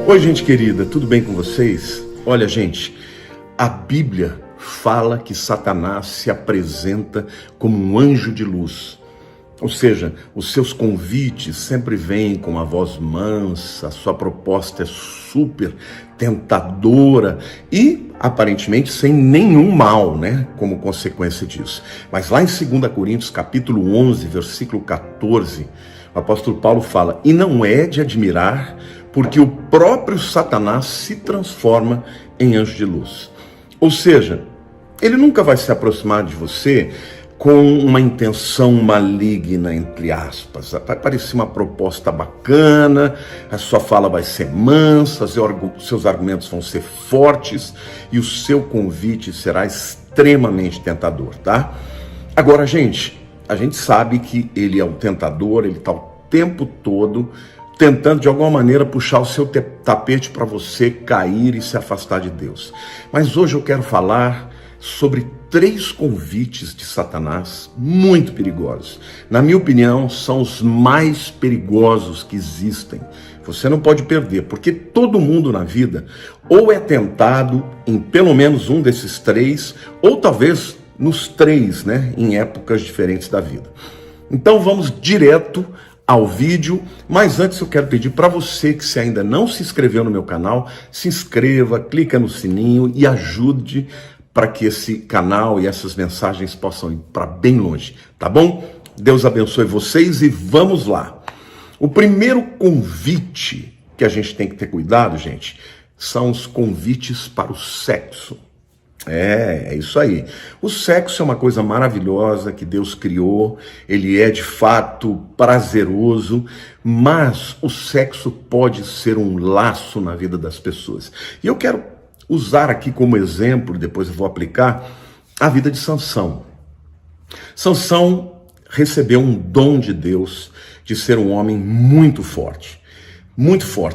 Oi, gente querida, tudo bem com vocês? Olha, gente, a Bíblia fala que Satanás se apresenta como um anjo de luz. Ou seja, os seus convites sempre vêm com uma voz mansa, a sua proposta é super tentadora e, aparentemente, sem nenhum mal, né, como consequência disso. Mas lá em 2 Coríntios, capítulo 11, versículo 14, o apóstolo Paulo fala: "E não é de admirar, porque o próprio Satanás se transforma em anjo de luz." Ou seja, ele nunca vai se aproximar de você com uma intenção maligna, entre aspas. Vai parecer uma proposta bacana, a sua fala vai ser mansa, seus argumentos vão ser fortes e o seu convite será extremamente tentador, tá? Agora, gente, a gente sabe que ele é o tentador, ele está o tempo todo tentando de alguma maneira puxar o seu tapete para você cair e se afastar de Deus. Mas hoje eu quero falar sobre 3 convites de Satanás muito perigosos. Na minha opinião, são os mais perigosos que existem. Você não pode perder, porque todo mundo na vida ou é tentado em pelo menos um desses 3, ou talvez nos 3, né, em épocas diferentes da vida. Então vamos direto ao vídeo, mas antes eu quero pedir para você que se ainda não se inscreveu no meu canal, se inscreva, clica no sininho e ajude para que esse canal e essas mensagens possam ir para bem longe, tá bom? Deus abençoe vocês e vamos lá. O primeiro convite que a gente tem que ter cuidado, gente, são os convites para o sexo. É isso aí. O sexo é uma coisa maravilhosa que Deus criou, ele é de fato prazeroso, mas o sexo pode ser um laço na vida das pessoas. E eu quero usar aqui como exemplo, depois eu vou aplicar, a vida de Sansão. Sansão recebeu um dom de Deus de ser um homem muito forte,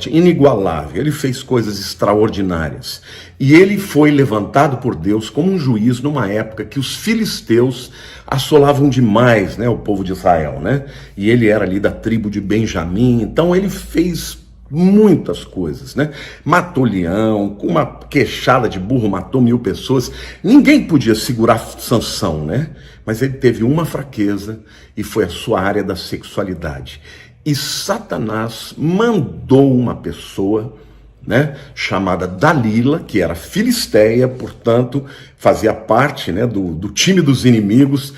inigualável. Ele fez coisas extraordinárias. E ele foi levantado por Deus como um juiz numa época que os filisteus assolavam demais, né, o povo de Israel, né? E ele era ali da tribo de Benjamim, então ele fez muitas coisas, né? Matou leão, com uma queixada de burro matou 1000 pessoas. Ninguém podia segurar Sansão, né? Mas ele teve uma fraqueza e foi a sua área da sexualidade. E Satanás mandou uma pessoa, né, chamada Dalila, que era filisteia, portanto, fazia parte, né, do time dos inimigos,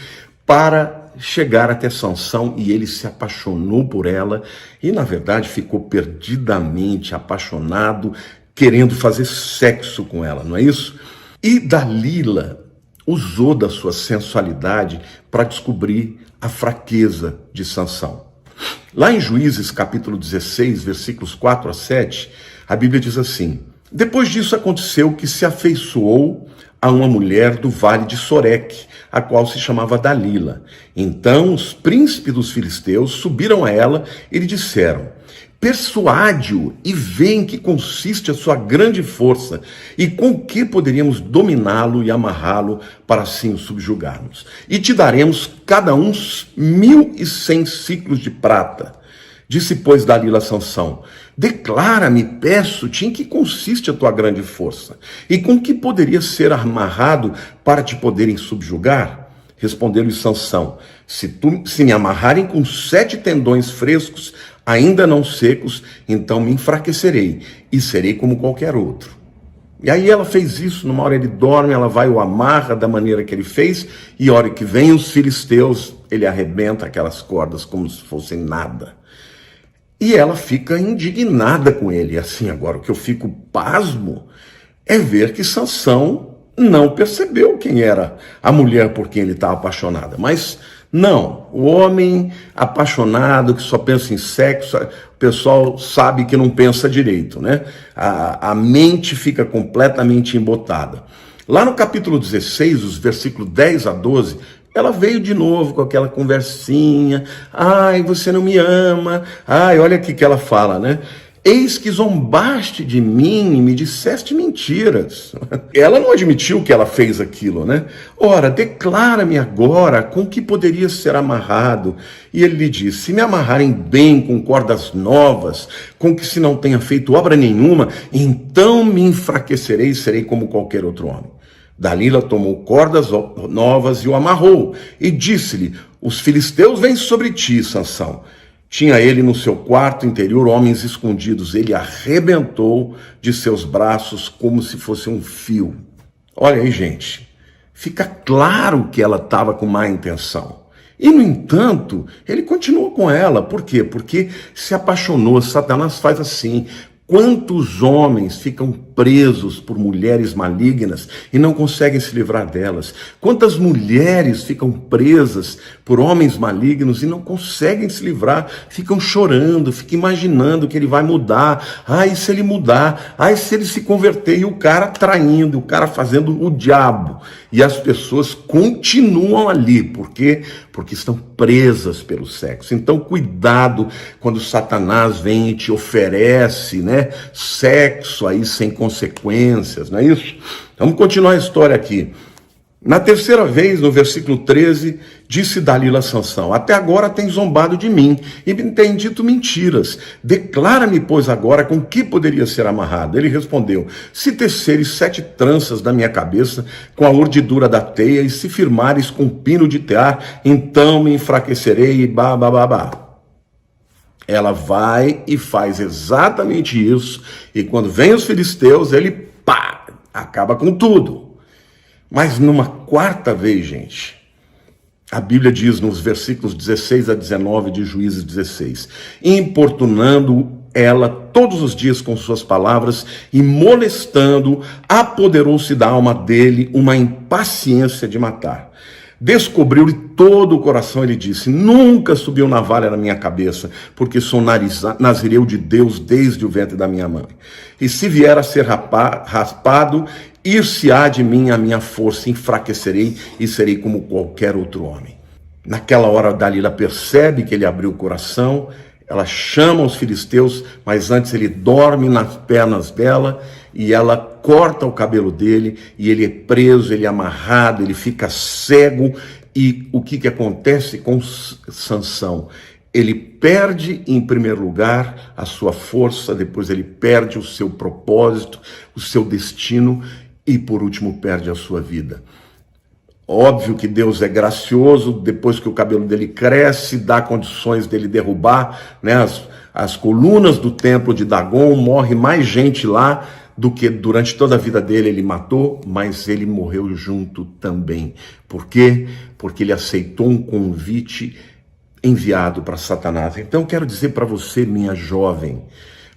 para chegar até Sansão, e ele se apaixonou por ela, e na verdade ficou perdidamente apaixonado, querendo fazer sexo com ela, não é isso? E Dalila usou da sua sensualidade para descobrir a fraqueza de Sansão. Lá em Juízes, capítulo 16, versículos 4 a 7, a Bíblia diz assim: "Depois disso aconteceu que se afeiçoou a uma mulher do vale de Soreque, a qual se chamava Dalila. Então os príncipes dos filisteus subiram a ela e lhe disseram: persuade-o e vê em que consiste a sua grande força e com que poderíamos dominá-lo e amarrá-lo para assim o subjugarmos. E te daremos cada um 1.100 ciclos de prata. Disse, pois, Dalila a Sansão: declara-me, peço-te, em que consiste a tua grande força e com que poderia ser amarrado para te poderem subjugar? Respondeu-lhe Sansão: se me amarrarem com 7 tendões frescos, ainda não secos, então me enfraquecerei e serei como qualquer outro. E aí ela fez isso, numa hora ele dorme, ela vai e o amarra da maneira que ele fez, e a hora que vem os filisteus, ele arrebenta aquelas cordas como se fossem nada. E ela fica indignada com ele. Assim, agora o que eu fico pasmo é ver que Sansão não percebeu quem era a mulher por quem ele estava apaixonada. Mas não, o homem apaixonado que só pensa em sexo, o pessoal sabe que não pensa direito, né? A mente fica completamente embotada. Lá no capítulo 16, os versículos 10 a 12, ela veio de novo com aquela conversinha: ai, você não me ama. Ai, olha aqui que ela fala, né? Eis que zombaste de mim e me disseste mentiras. Ela não admitiu que ela fez aquilo, né? Ora, declara-me agora com que poderia ser amarrado. E ele lhe disse: se me amarrarem bem com cordas novas, com que se não tenha feito obra nenhuma, então me enfraquecerei e serei como qualquer outro homem. Dalila tomou cordas novas e o amarrou, e disse-lhe: os filisteus vêm sobre ti, Sansão. Tinha ele no seu quarto interior homens escondidos. Ele arrebentou de seus braços como se fosse um fio. Olha aí, gente. Fica claro que ela estava com má intenção. E, no entanto, ele continuou com ela. Por quê? Porque se apaixonou. Satanás faz assim. Quantos homens ficam presos por mulheres malignas e não conseguem se livrar delas? Quantas mulheres ficam presas por homens malignos e não conseguem se livrar? Ficam chorando, ficam imaginando que ele vai mudar. Ai, se ele mudar? Ai, se ele se converter? E o cara traindo, o cara fazendo o diabo. E as pessoas continuam ali. Por quê? Porque estão presas pelo sexo. Então, cuidado quando Satanás vem e te oferece, né, sexo aí sem consequências, não é isso? Vamos continuar a história aqui. Na terceira vez, no versículo 13, disse Dalila a Sansão: até agora tem zombado de mim e me tem dito mentiras. Declara-me, pois, agora com que poderia ser amarrado. Ele respondeu: se teceres 7 tranças da minha cabeça com a urdidura da teia e se firmares com pino de tear, então me enfraquecerei e babá. Ela vai e faz exatamente isso, e quando vem os filisteus, ele acaba com tudo. Mas numa quarta vez, gente, a Bíblia diz nos versículos 16 a 19 de Juízes 16, importunando ela todos os dias com suas palavras e molestando, apoderou-se da alma dele uma impaciência de matar. Descobriu-lhe todo o coração, ele disse: nunca subiu navalha na minha cabeça, porque sou nazireu de Deus desde o ventre da minha mãe. E se vier a ser raspado, ir-se-á de mim a minha força, enfraquecerei e serei como qualquer outro homem. Naquela hora, Dalila percebe que ele abriu o coração, ela chama os filisteus, mas antes ele dorme nas pernas dela e ela corta o cabelo dele e ele é preso, ele é amarrado, ele fica cego. E o que acontece com Sansão? Ele perde, em primeiro lugar, a sua força, depois ele perde o seu propósito, o seu destino e, por último, perde a sua vida. Óbvio que Deus é gracioso, depois que o cabelo dele cresce, dá condições dele derrubar, né, as colunas do templo de Dagon, morre mais gente lá do que durante toda a vida dele ele matou, mas ele morreu junto também. Por quê? Porque ele aceitou um convite enviado para Satanás. Então quero dizer para você, minha jovem,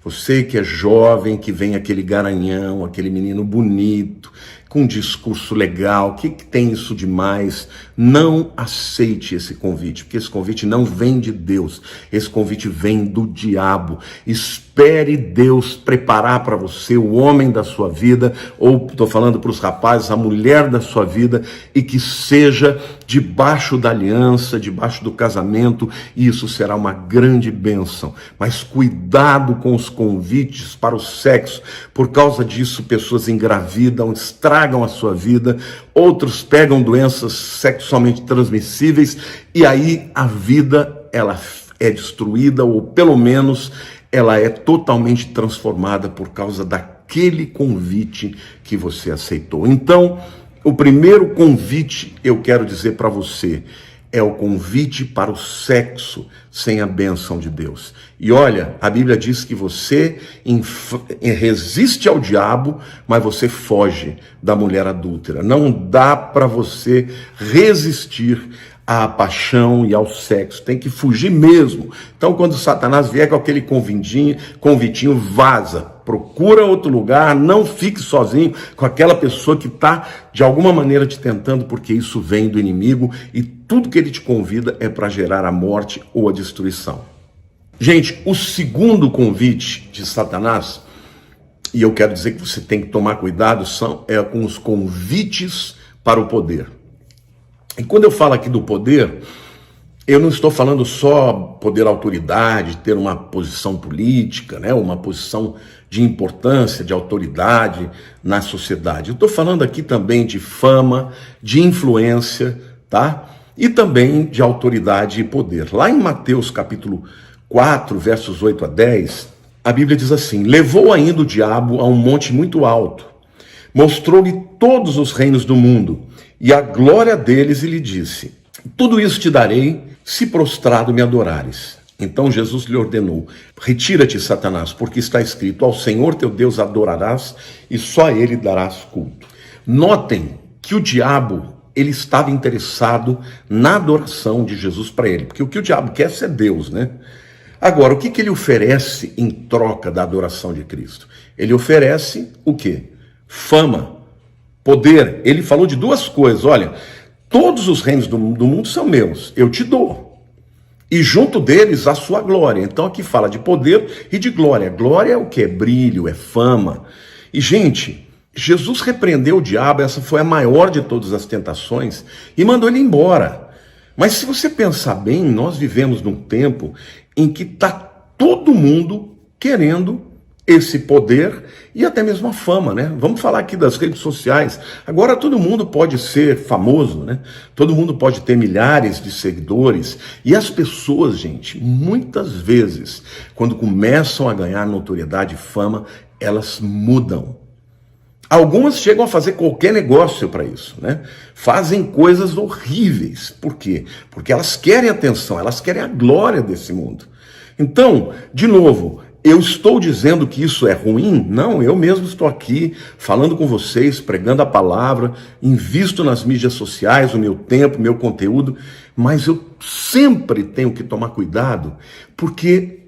você que é jovem, que vem aquele garanhão, aquele menino bonito, com um discurso legal, o que tem isso de mais? Não aceite esse convite, porque esse convite não vem de Deus, esse convite vem do diabo. Espere Deus preparar para você o homem da sua vida, ou estou falando para os rapazes, a mulher da sua vida, e que seja debaixo da aliança, debaixo do casamento, e isso será uma grande bênção. Mas cuidado com os convites para o sexo, por causa disso pessoas engravidam, estragam a sua vida, outros pegam doenças sexualmente transmissíveis, e aí a vida ela é destruída, ou pelo menos ela é totalmente transformada por causa daquele convite que você aceitou. Então, o primeiro convite, eu quero dizer para você, é o convite para o sexo sem a bênção de Deus. E olha, a Bíblia diz que você resiste ao diabo, mas você foge da mulher adúltera. Não dá para você resistir à paixão e ao sexo, tem que fugir mesmo. Então, quando Satanás vier com aquele convitinho, vaza, procura outro lugar, não fique sozinho com aquela pessoa que está de alguma maneira te tentando, porque isso vem do inimigo e tudo que ele te convida é para gerar a morte ou a destruição. Gente, o segundo convite de Satanás, e eu quero dizer que você tem que tomar cuidado, é com os convites para o poder. E quando eu falo aqui do poder, Eu não estou falando só poder autoridade, ter uma posição política, né, uma posição de importância, de autoridade na sociedade. Eu estou falando aqui também de fama, de influência, tá? E também de autoridade e poder. Lá em Mateus capítulo 4, versos 8 a 10, a Bíblia diz assim: levou ainda o diabo a um monte muito alto, mostrou-lhe todos os reinos do mundo e a glória deles, e lhe disse: tudo isso te darei, se prostrado me adorares. Então Jesus lhe ordenou: retira-te, Satanás, porque está escrito: ao Senhor teu Deus adorarás e só a ele darás culto. Notem que o diabo, ele estava interessado na adoração de Jesus para ele, porque o que o diabo quer é ser Deus, né? Agora, o que ele oferece em troca da adoração de Cristo? Ele oferece o quê? Fama, poder. Ele falou de duas coisas: olha, todos os reinos do mundo são meus, eu te dou. E junto deles a sua glória. Então aqui fala de poder e de glória. Glória é o que? É brilho, é fama. E gente, Jesus repreendeu o diabo, essa foi a maior de todas as tentações, e mandou ele embora. Mas se você pensar bem, nós vivemos num tempo em que está todo mundo querendo esse poder e até mesmo a fama, né? Vamos falar aqui das redes sociais. Agora todo mundo pode ser famoso, né? Todo mundo pode ter milhares de seguidores. E as pessoas, gente, muitas vezes, quando começam a ganhar notoriedade e fama, elas mudam. Algumas chegam a fazer qualquer negócio para isso, né? Fazem coisas horríveis. Por quê? Porque elas querem atenção, elas querem a glória desse mundo. Então, de novo, eu estou dizendo que isso é ruim? Não, eu mesmo estou aqui falando com vocês, pregando a palavra, invisto nas mídias sociais, o meu tempo, o meu conteúdo, mas eu sempre tenho que tomar cuidado, porque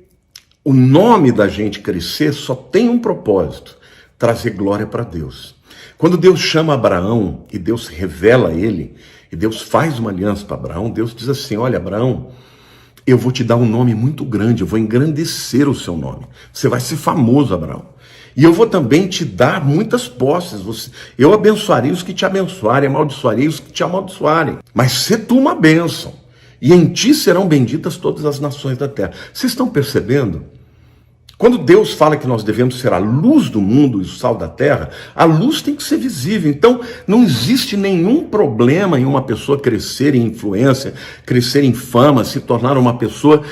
o nome da gente crescer só tem um propósito: trazer glória para Deus. Quando Deus chama Abraão e Deus revela a ele, e Deus faz uma aliança para Abraão, Deus diz assim: olha, Abraão, eu vou te dar um nome muito grande, eu vou engrandecer o seu nome. Você vai ser famoso, Abraão. E eu vou também te dar muitas posses. Eu abençoarei os que te abençoarem, amaldiçoarei os que te amaldiçoarem. Mas se tu uma bênção, e em ti serão benditas todas as nações da terra. Vocês estão percebendo? Quando Deus fala que nós devemos ser a luz do mundo e o sal da terra, a luz tem que ser visível. Então, não existe nenhum problema em uma pessoa crescer em influência, crescer em fama, se tornar uma pessoa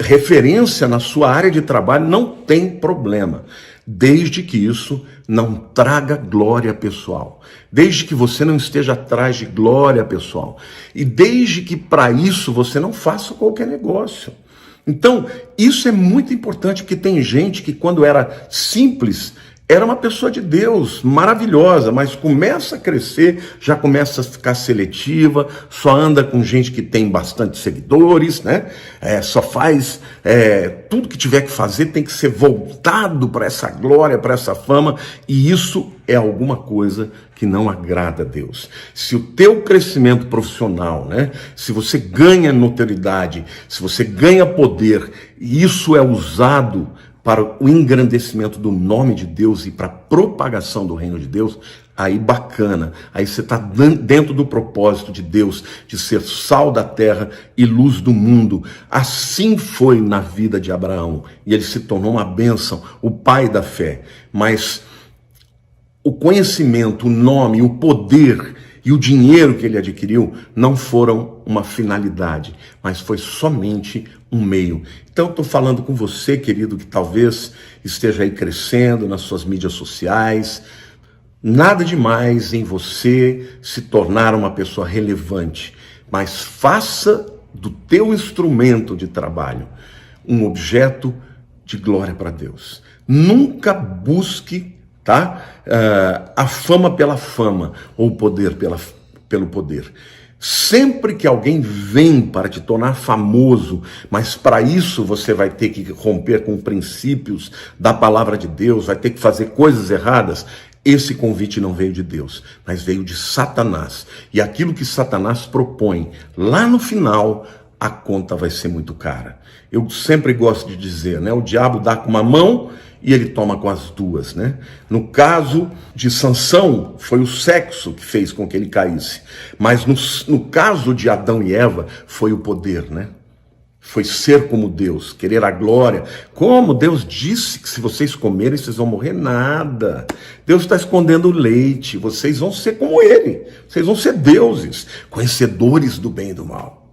referência na sua área de trabalho. Não tem problema, desde que isso não traga glória pessoal, desde que você não esteja atrás de glória pessoal, e desde que para isso você não faça qualquer negócio. Então, isso é muito importante, porque tem gente que quando era simples, era uma pessoa de Deus, maravilhosa, mas começa a crescer, já começa a ficar seletiva, só anda com gente que tem bastante seguidores, né? Só faz, tudo que tiver que fazer tem que ser voltado para essa glória, para essa fama, e isso é alguma coisa que não agrada a Deus. Se o teu crescimento profissional, né? Se você ganha notoriedade, se você ganha poder, e isso é usado para o engrandecimento do nome de Deus e para a propagação do reino de Deus, aí bacana, aí você está dentro do propósito de Deus, de ser sal da terra e luz do mundo. Assim foi na vida de Abraão, e ele se tornou uma bênção, o pai da fé. Mas o conhecimento, o nome, o poder e o dinheiro que ele adquiriu não foram uma finalidade, mas foi somente um meio. Então eu estou falando com você, querido, que talvez esteja aí crescendo nas suas mídias sociais. Nada demais em você se tornar uma pessoa relevante, mas faça do teu instrumento de trabalho um objeto de glória para Deus. Nunca busque, a fama pela fama, ou o poder pelo poder. Sempre que alguém vem para te tornar famoso, mas para isso você vai ter que romper com princípios da palavra de Deus, vai ter que fazer coisas erradas, esse convite não veio de Deus, mas veio de Satanás. E aquilo que Satanás propõe, lá no final, a conta vai ser muito cara. Eu sempre gosto de dizer, né? O diabo dá com uma mão e ele toma com as duas, né? No caso de Sansão, foi o sexo que fez com que ele caísse. Mas no caso de Adão e Eva, foi o poder, né? Foi ser como Deus, querer a glória. Como Deus disse que se vocês comerem, vocês vão morrer? Nada. Deus está escondendo o leite. Vocês vão ser como Ele. Vocês vão ser deuses, conhecedores do bem e do mal.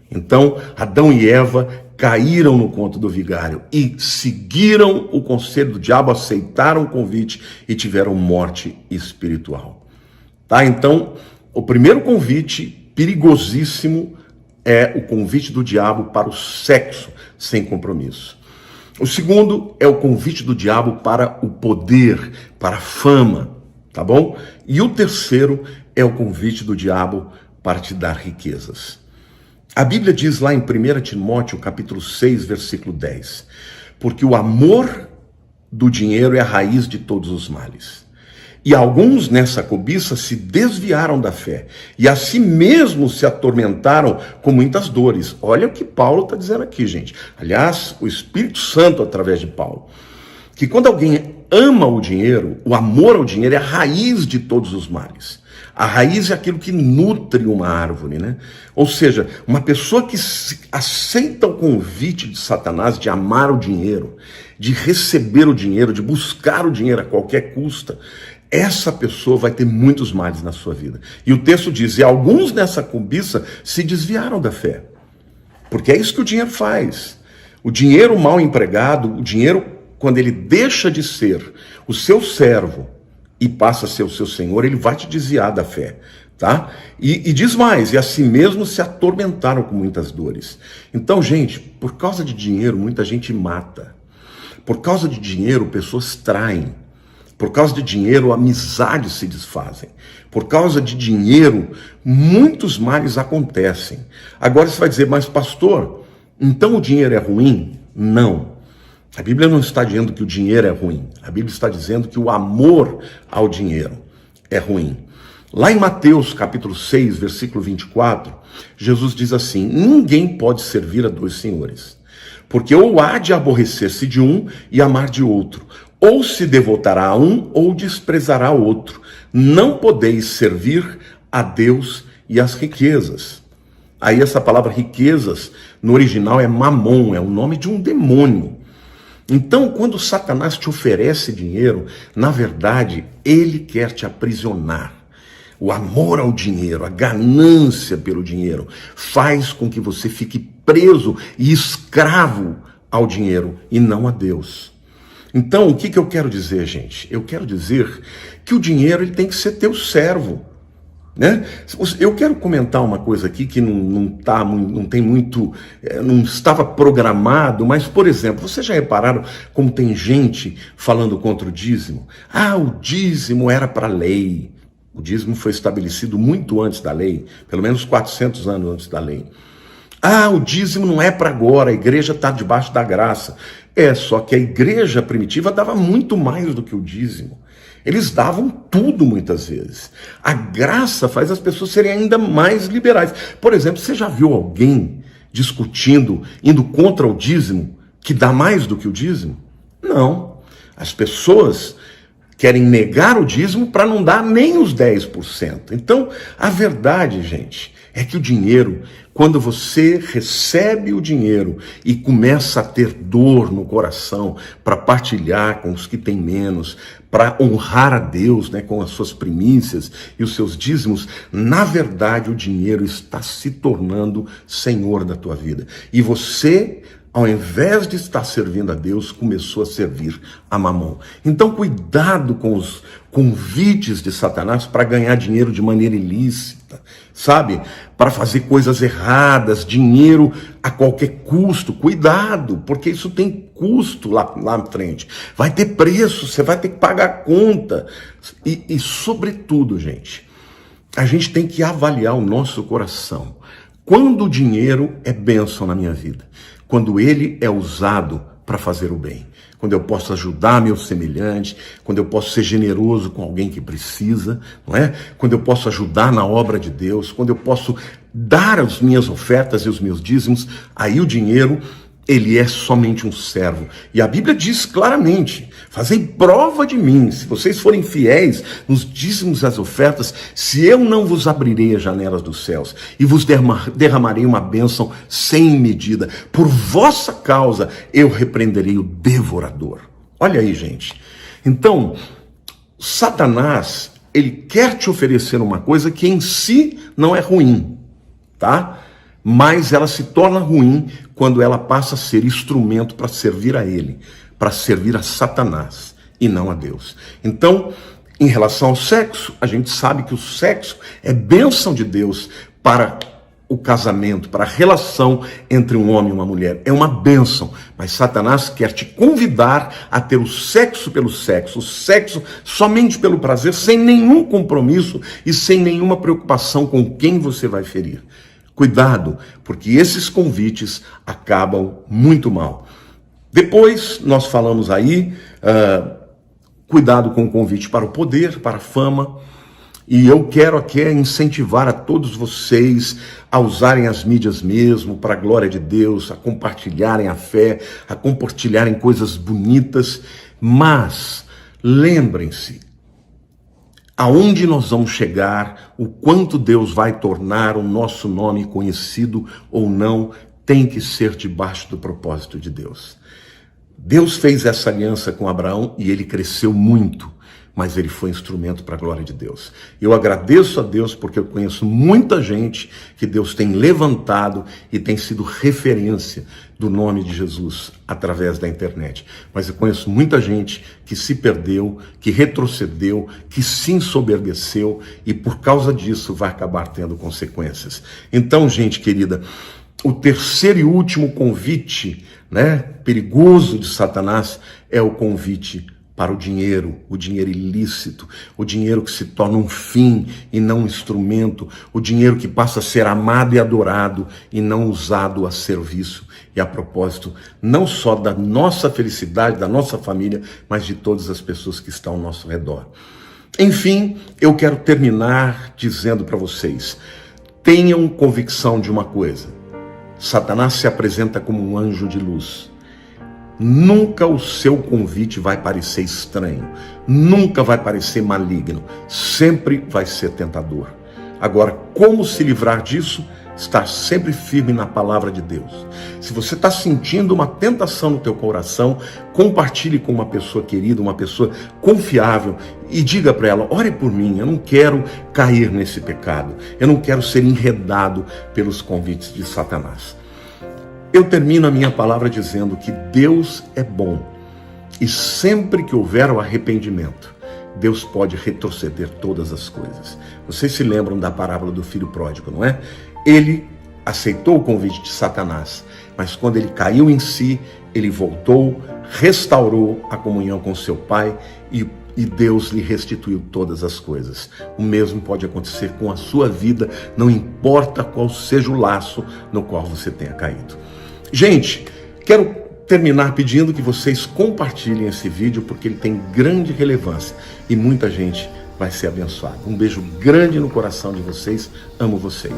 Então, Adão e Eva caíram no conto do vigário e seguiram o conselho do diabo, aceitaram o convite e tiveram morte espiritual. Tá? Então, o primeiro convite perigosíssimo é o convite do diabo para o sexo sem compromisso. O segundo é o convite do diabo para o poder, para a fama, tá bom? E o terceiro é o convite do diabo para te dar riquezas. A Bíblia diz lá em 1 Timóteo, capítulo 6, versículo 10, porque o amor do dinheiro é a raiz de todos os males. E alguns nessa cobiça se desviaram da fé e a si mesmos se atormentaram com muitas dores. Olha o que Paulo está dizendo aqui, gente. Aliás, o Espírito Santo, através de Paulo, que quando alguém ama o dinheiro, o amor ao dinheiro é a raiz de todos os males. A raiz é aquilo que nutre uma árvore, né? Ou seja, uma pessoa que aceita o convite de Satanás de amar o dinheiro, de receber o dinheiro, de buscar o dinheiro a qualquer custo, essa pessoa vai ter muitos males na sua vida. E o texto diz, e alguns nessa cobiça se desviaram da fé. Porque é isso que o dinheiro faz. O dinheiro mal empregado, o dinheiro, quando ele deixa de ser o seu servo e passa a ser o seu senhor, ele vai te desviar da fé. Tá? E diz mais, e assim mesmo se atormentaram com muitas dores. Então, gente, por causa de dinheiro, muita gente mata. Por causa de dinheiro, pessoas traem. Por causa de dinheiro, amizades se desfazem. Por causa de dinheiro, muitos males acontecem. Agora você vai dizer, mas pastor, então o dinheiro é ruim? Não. A Bíblia não está dizendo que o dinheiro é ruim. A Bíblia está dizendo que o amor ao dinheiro é ruim. Lá em Mateus, capítulo 6, versículo 24, Jesus diz assim, ninguém pode servir a dois senhores, porque ou há de aborrecer-se de um e amar de outro, ou se devotará a um, ou desprezará o outro. Não podeis servir a Deus e às riquezas. Aí essa palavra riquezas, no original é mamon, é o nome de um demônio. Então, quando Satanás te oferece dinheiro, na verdade, ele quer te aprisionar. O amor ao dinheiro, a ganância pelo dinheiro, faz com que você fique preso e escravo ao dinheiro e não a Deus. Então, o que eu quero dizer, gente? Eu quero dizer que o dinheiro ele tem que ser teu servo, né? Eu quero comentar uma coisa aqui que não estava programado, mas, por exemplo, vocês já repararam como tem gente falando contra o dízimo? Ah, o dízimo era para a lei. O dízimo foi estabelecido muito antes da lei, pelo menos 400 anos antes da lei. Ah, o dízimo não é para agora, a igreja está debaixo da graça. É, só que a igreja primitiva dava muito mais do que o dízimo. Eles davam tudo muitas vezes. A graça faz as pessoas serem ainda mais liberais. Por exemplo, você já viu alguém discutindo, indo contra o dízimo, que dá mais do que o dízimo? Não. As pessoas querem negar o dízimo para não dar nem os 10%. Então, a verdade, gente, é que o dinheiro, quando você recebe o dinheiro e começa a ter dor no coração para partilhar com os que têm menos, para honrar a Deus, né, com as suas primícias e os seus dízimos, na verdade o dinheiro está se tornando senhor da tua vida. E você, ao invés de estar servindo a Deus, começou a servir a Mamon. Então, cuidado com os convites de Satanás para ganhar dinheiro de maneira ilícita, sabe? Para fazer coisas erradas, dinheiro a qualquer custo. Cuidado, porque isso tem custo lá na frente. Vai ter preço, você vai ter que pagar a conta. E sobretudo, gente, a gente tem que avaliar o nosso coração. Quando o dinheiro é bênção na minha vida? Quando ele é usado para fazer o bem, quando eu posso ajudar meu semelhante, quando eu posso ser generoso com alguém que precisa, não é? Quando eu posso ajudar na obra de Deus, quando eu posso dar as minhas ofertas e os meus dízimos, aí o dinheiro, Ele é somente um servo. E a Bíblia diz claramente: fazei prova de mim, se vocês forem fiéis nos dízimos e as ofertas, se eu não vos abrirei as janelas dos céus e vos derramarei uma bênção sem medida. Por vossa causa eu repreenderei o devorador. Olha aí, gente. Então, Satanás, ele quer te oferecer uma coisa que em si não é ruim, tá? Mas ela se torna ruim quando ela passa a ser instrumento para servir a ele, para servir a Satanás e não a Deus. Então, em relação ao sexo, a gente sabe que o sexo é bênção de Deus para o casamento, para a relação entre um homem e uma mulher. É uma bênção, mas Satanás quer te convidar a ter o sexo o sexo somente pelo prazer, sem nenhum compromisso e sem nenhuma preocupação com quem você vai ferir. Cuidado, porque esses convites acabam muito mal. Depois nós falamos aí, cuidado com o convite para o poder, para a fama. E eu quero aqui incentivar a todos vocês a usarem as mídias mesmo, para a glória de Deus, a compartilharem a fé, a compartilharem coisas bonitas. Mas lembrem-se, aonde nós vamos chegar, o quanto Deus vai tornar o nosso nome conhecido ou não, tem que ser debaixo do propósito de Deus. Deus fez essa aliança com Abraão e ele cresceu muito, mas ele foi instrumento para a glória de Deus. Eu agradeço a Deus porque eu conheço muita gente que Deus tem levantado e tem sido referência do nome de Jesus através da internet. Mas eu conheço muita gente que se perdeu, que retrocedeu, que se ensoberbeceu e por causa disso vai acabar tendo consequências. Então, gente querida, o terceiro e último convite, perigoso de Satanás é o convite para o dinheiro ilícito, o dinheiro que se torna um fim e não um instrumento, o dinheiro que passa a ser amado e adorado e não usado a serviço e a propósito, não só da nossa felicidade, da nossa família, mas de todas as pessoas que estão ao nosso redor. Enfim, eu quero terminar dizendo para vocês, tenham convicção de uma coisa: Satanás se apresenta como um anjo de luz. Nunca o seu convite vai parecer estranho, nunca vai parecer maligno, sempre vai ser tentador. Agora, como se livrar disso? Estar sempre firme na palavra de Deus. Se você está sentindo uma tentação no teu coração, compartilhe com uma pessoa querida, uma pessoa confiável e diga para ela: ore por mim, eu não quero cair nesse pecado, eu não quero ser enredado pelos convites de Satanás. Eu termino a minha palavra dizendo que Deus é bom e sempre que houver o arrependimento, Deus pode retroceder todas as coisas. Vocês se lembram da parábola do filho pródigo, não é? Ele aceitou o convite de Satanás, mas quando ele caiu em si, ele voltou, restaurou a comunhão com seu pai e Deus lhe restituiu todas as coisas. O mesmo pode acontecer com a sua vida, não importa qual seja o laço no qual você tenha caído. Gente, quero terminar pedindo que vocês compartilhem esse vídeo, porque ele tem grande relevância e muita gente vai ser abençoada. Um beijo grande no coração de vocês, amo vocês.